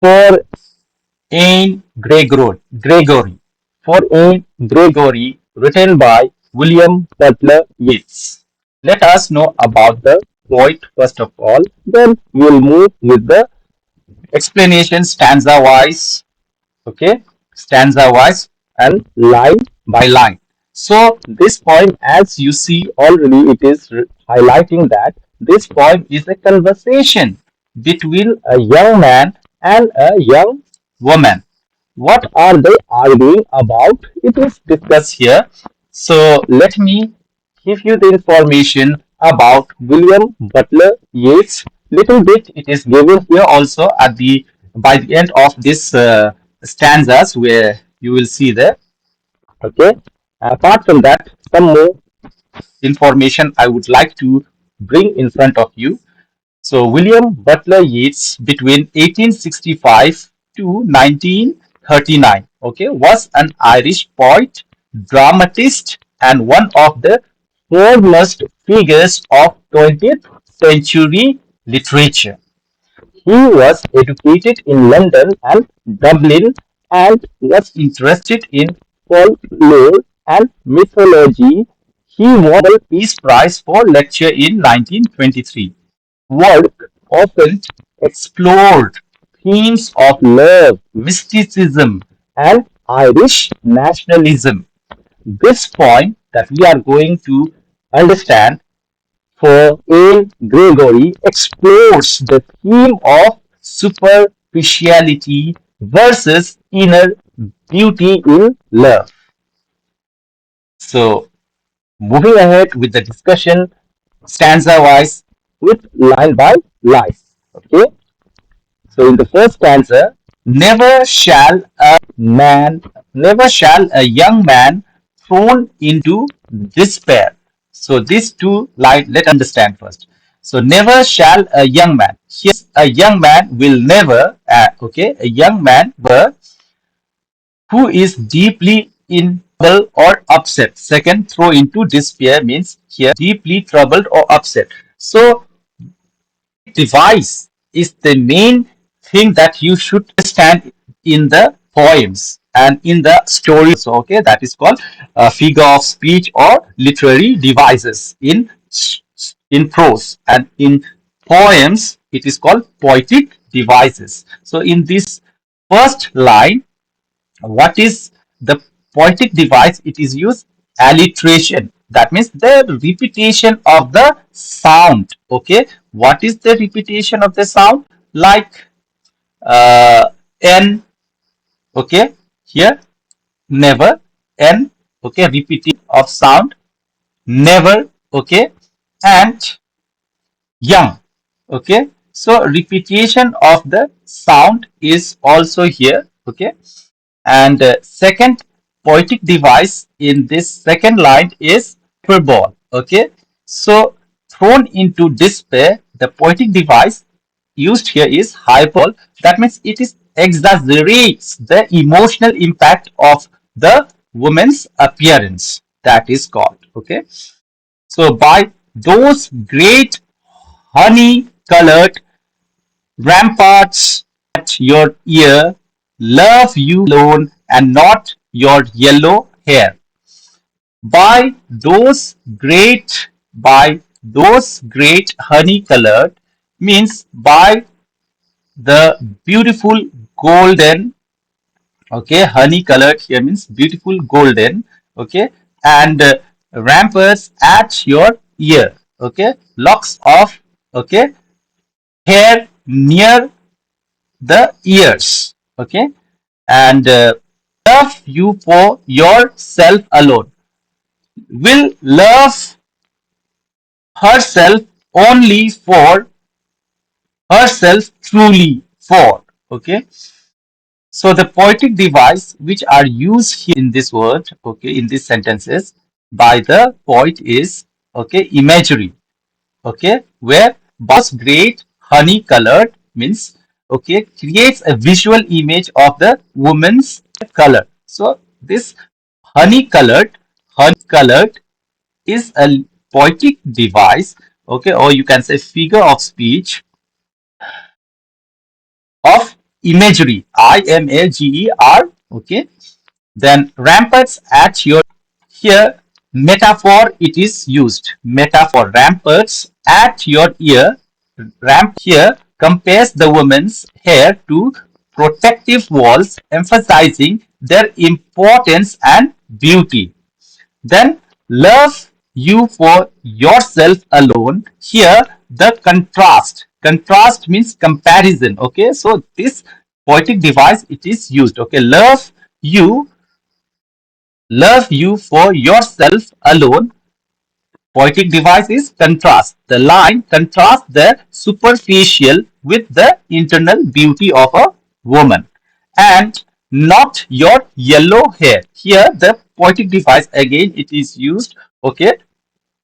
For Gregory. For Gregory, written by William Butler Yeats. Let us know about the poet first of all, then we'll move with the explanation stanza wise, okay, stanza wise and line by line. So this poem, as you see already, it is highlighting that this poem is a conversation between a young man and a young woman. What are they arguing about? It is discussed here. So let me give you the information about William Butler Yeats. Little bit it is given here also at the by the end of this stanzas where you will see there. Okay. Apart from that, some more information I would like to bring in front of you. So William Butler Yeats between 1865 to 1939, okay, was an Irish poet, dramatist, and one of the foremost figures of 20th century literature. He was educated in London and Dublin and was interested in folklore and mythology. He won the Nobel Peace Prize for lecture in 1923. Work often explored themes of love, mysticism, and Irish nationalism. This point that we are going to understand for A. Gregory explores the theme of superficiality versus inner beauty in love. So, moving ahead with the discussion stanza wise with line by line. Okay, so in the first stanza, never shall a young man thrown into despair. So these two lines, let us understand first. So never shall a young man. Here means a young man will never. Okay, a young man who is deeply in trouble or upset. Second, throw into despair means here deeply troubled or upset. So device is the main thing that you should understand in the poems and in the story. So, okay, that is called a figure of speech or literary devices in prose, and in poems it is called poetic devices. So, in this first line, what is the poetic device? It is used alliteration. That means the repetition of the sound. Okay, what is the repetition of the sound? Like uh, n. Okay, here never n. Okay, repeating of sound never. Okay, and young. Okay, so repetition of the sound is also here. Okay, and second poetic device in this second line is hyperbole. Okay, so thrown into despair, the poetic device used here is hyperbole. That means it is exaggerates the emotional impact of the woman's appearance. That is called. Okay, so by those great honey colored ramparts at your ear, love you alone and not your yellow hair. By those great honey colored means by the beautiful golden, okay, honey colored here means beautiful golden, okay, and ramparts at your ear, okay, locks of, okay, hair near the ears, okay, and love you for yourself alone, will love herself only for herself truly for, okay. So the poetic device which are used here in this word, okay, in these sentences by the poet is, okay, imagery, okay, where boss great honey colored means, okay, creates a visual image of the woman's color. So this honey colored is a poetic device, okay, or you can say figure of speech of imagery, imager, okay. Then ramparts at your here metaphor it is used. Metaphor ramparts at your ear. Ramp here compares the woman's hair to protective walls, emphasizing their importance and beauty. Then love you for yourself alone. Here the contrast. Contrast means comparison. Okay, so this poetic device it is used. Okay, you love you for yourself alone. Poetic device is contrast. The line contrasts the superficial with the internal beauty of a woman. And not your yellow hair. Here the poetic device again it is used. Okay,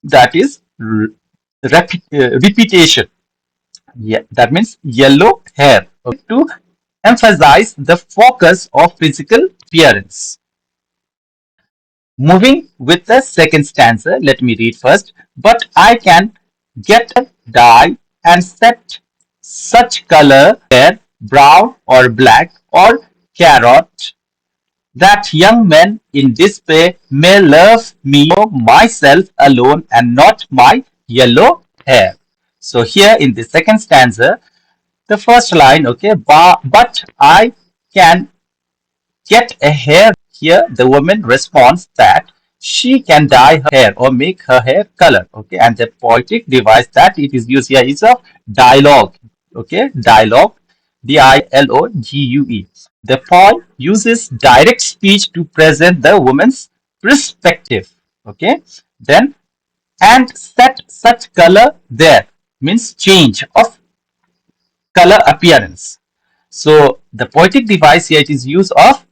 that is repetition. Yeah, that means yellow hair. Okay, to emphasize the focus of physical appearance. Moving with the second stanza, let me read first. But I can get a dye and set such color hair, brown or black or carrot, that young men in despair may love me for myself alone and not my yellow hair. So here in the second stanza, the first line, okay, but I can get a hair. Here the woman responds that she can dye her hair or make her hair color. Okay, and the poetic device that it is used here is of dialogue. Okay, dialogue, dialogue. The poem uses direct speech to present the woman's perspective. Okay, then and set such color there means change of color appearance. So the poetic device here it is use of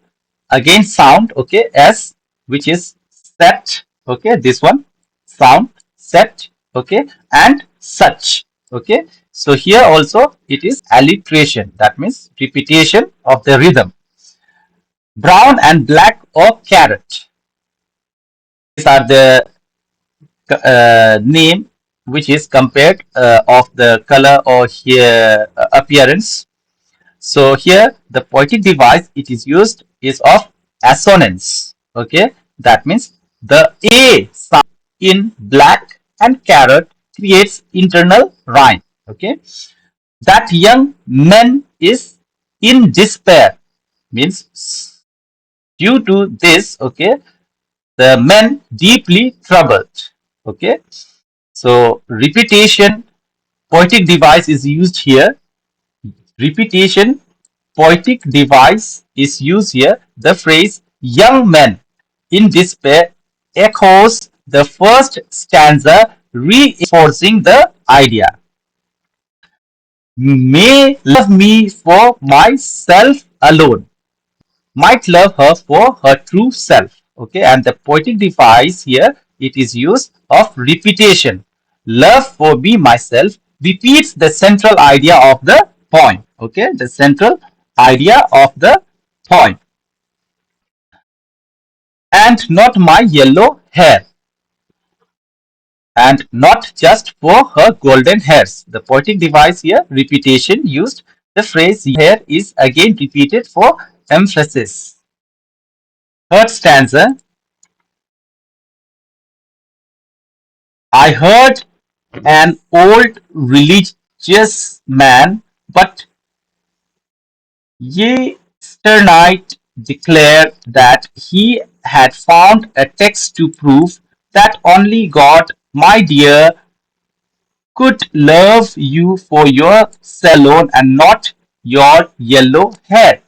again sound, okay, s, which is set, okay, this one sound set, okay, and such, okay. So here also it is alliteration, that means repetition of the rhythm. Brown and black or carrot, these are the name which is compared of the color or here appearance. So here the poetic device it is used is of assonance. Okay, that means the A sound in black and carrot creates internal rhyme. Okay, that young man is in despair means due to this. Okay, the men deeply troubled. Okay, so repetition poetic device is used here. Repetition poetic device is used here. The phrase young men in despair echoes the first stanza, reinforcing the idea. May love me for myself alone. Might love her for her true self. Okay, and the poetic device here it is used of repetition. Love for me myself repeats the central idea of the poem. Okay, the central idea of the poem. And not my yellow hair, and not just for her golden hairs. The poetic device here repetition used. The phrase hair is again repeated for emphasis. Third stanza. I heard an old religious man, but yesternight declared that he had found a text to prove that only God, my dear, could love you for your alone and not your yellow hair.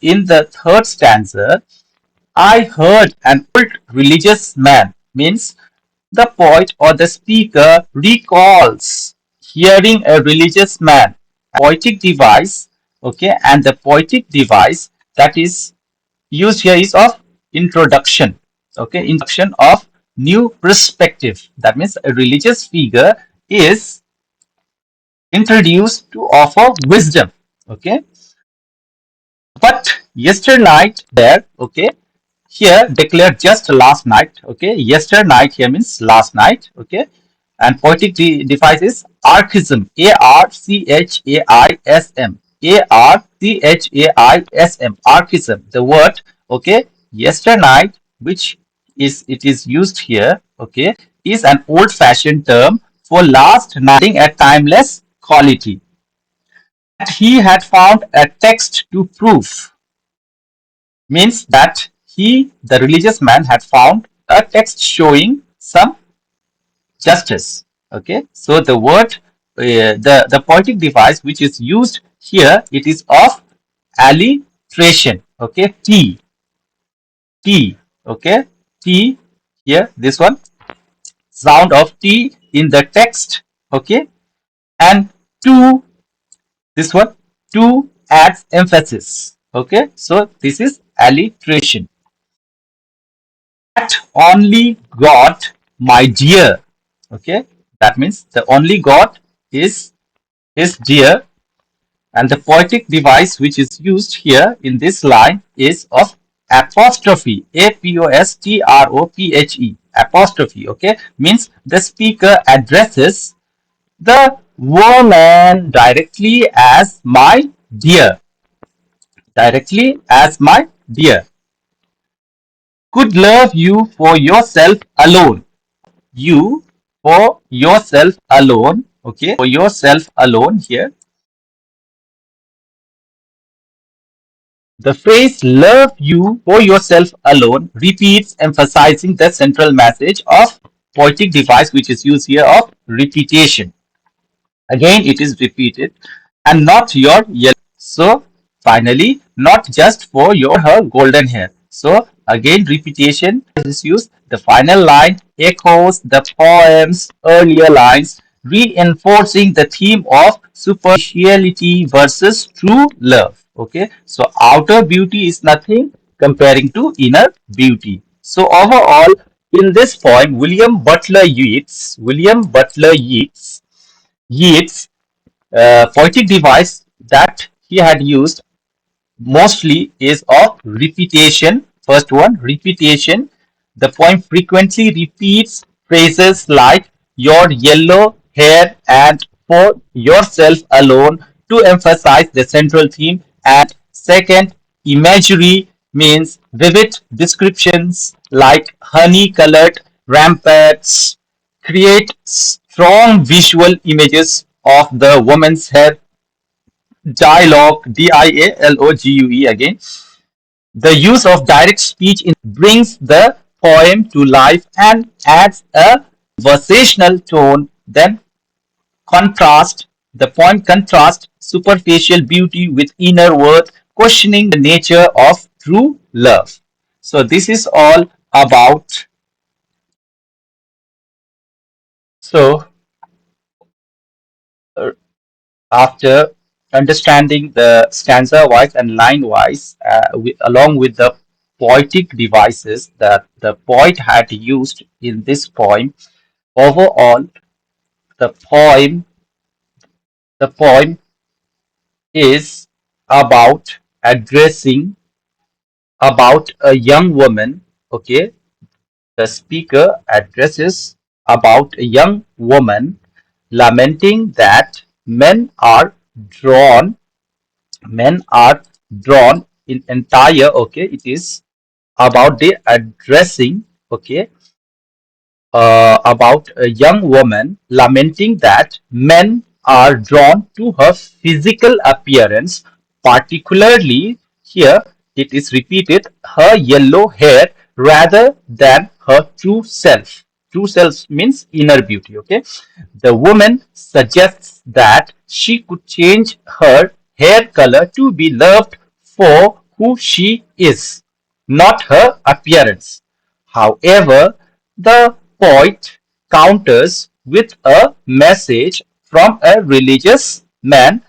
In the third stanza, I heard an old religious man means the poet or the speaker recalls hearing a religious man. Poetic device, okay, and the poetic device that is used here is of introduction, okay, introduction of new perspective. That means a religious figure is introduced to offer wisdom, okay. But yesternight there, okay, here declared just last night, okay. Yesternight here means last night, okay. And poetic device is archism, archism. archism, archism. The word, okay, yesternight, which is it is used here, okay, is an old-fashioned term for last night, a timeless quality. He had found a text to prove means that he, the religious man, had found a text showing some justice. Okay, so the word, the poetic device which is used here, it is of alliteration. Okay, T. Okay, T here. This one sound of T in the text. Okay, and to this one to adds emphasis. Okay, so this is alliteration. That only God, my dear. Okay, that means the only God is dear, and the poetic device which is used here in this line is of apostrophe, apostrophe, apostrophe. Okay, means the speaker addresses the woman directly as my dear. Could love you for yourself alone. You for yourself alone. Okay, for yourself alone here. The phrase love you for yourself alone repeats, emphasizing the central message of poetic device which is used here of repetition. Again, it is repeated and not your yellow. So, finally, not just for your her golden hair. So, again, repetition is used. The final line echoes the poem's earlier lines, reinforcing the theme of superficiality versus true love. Okay, so outer beauty is nothing comparing to inner beauty. So, overall, in this poem, Yeats poetic device that he had used mostly is of repetition. First one, repetition. The poem frequently repeats phrases like your yellow hair and for yourself alone to emphasize the central theme. And second, imagery means vivid descriptions like honey colored ramparts create strong visual images of the woman's hair. Dialogue, dialogue again. The use of direct speech brings the poem to life and adds a conversational tone. Then contrast, the poem contrasts superficial beauty with inner worth, questioning the nature of true love. So this is all about. So uh, after understanding the stanza wise and line wise, along with the poetic devices that the poet had used in this poem, overall, the poem, the poem is about addressing about a young woman. Okay, the speaker addresses about a young woman lamenting that drawn men are drawn in entire. Okay, it is about the addressing. Okay, about a young woman lamenting that men are drawn to her physical appearance, particularly here it is repeated her yellow hair rather than her true self. True self means inner beauty. Okay, the woman suggests that she could change her hair color to be loved for who she is, not her appearance. However, the poet counters with a message from a religious man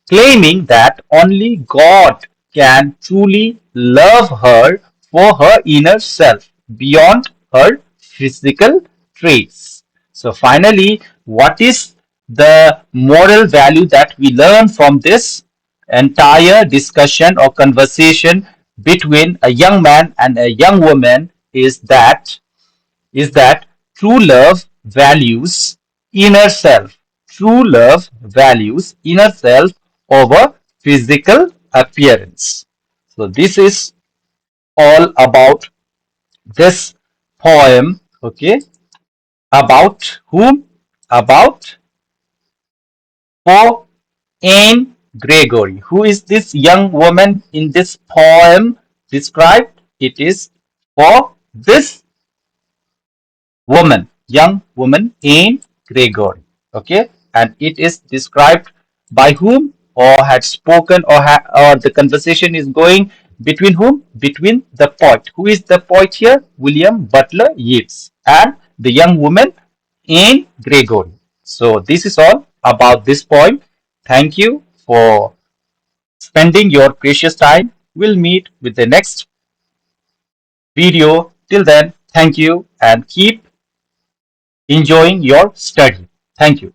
claiming that only God can truly love her for her inner self beyond her physical traits. So, finally, what is the moral value that we learn from this entire discussion or conversation between a young man and a young woman is that true love values inner self. True love values inner self over physical appearance. So this is all about this poem. Okay, about whom? About for Anne Gregory. Who is this young woman in this poem described? It is for this woman, young woman Anne Gregory. Okay, and it is described by whom, or had spoken, or the conversation is going between whom? Between the poet. Who is the poet here? William Butler Yeats, and the young woman Anne Gregory. So this is all about this poem. Thank you for spending your precious time. We'll meet with the next video. Till then, thank you and keep enjoying your study. Thank you.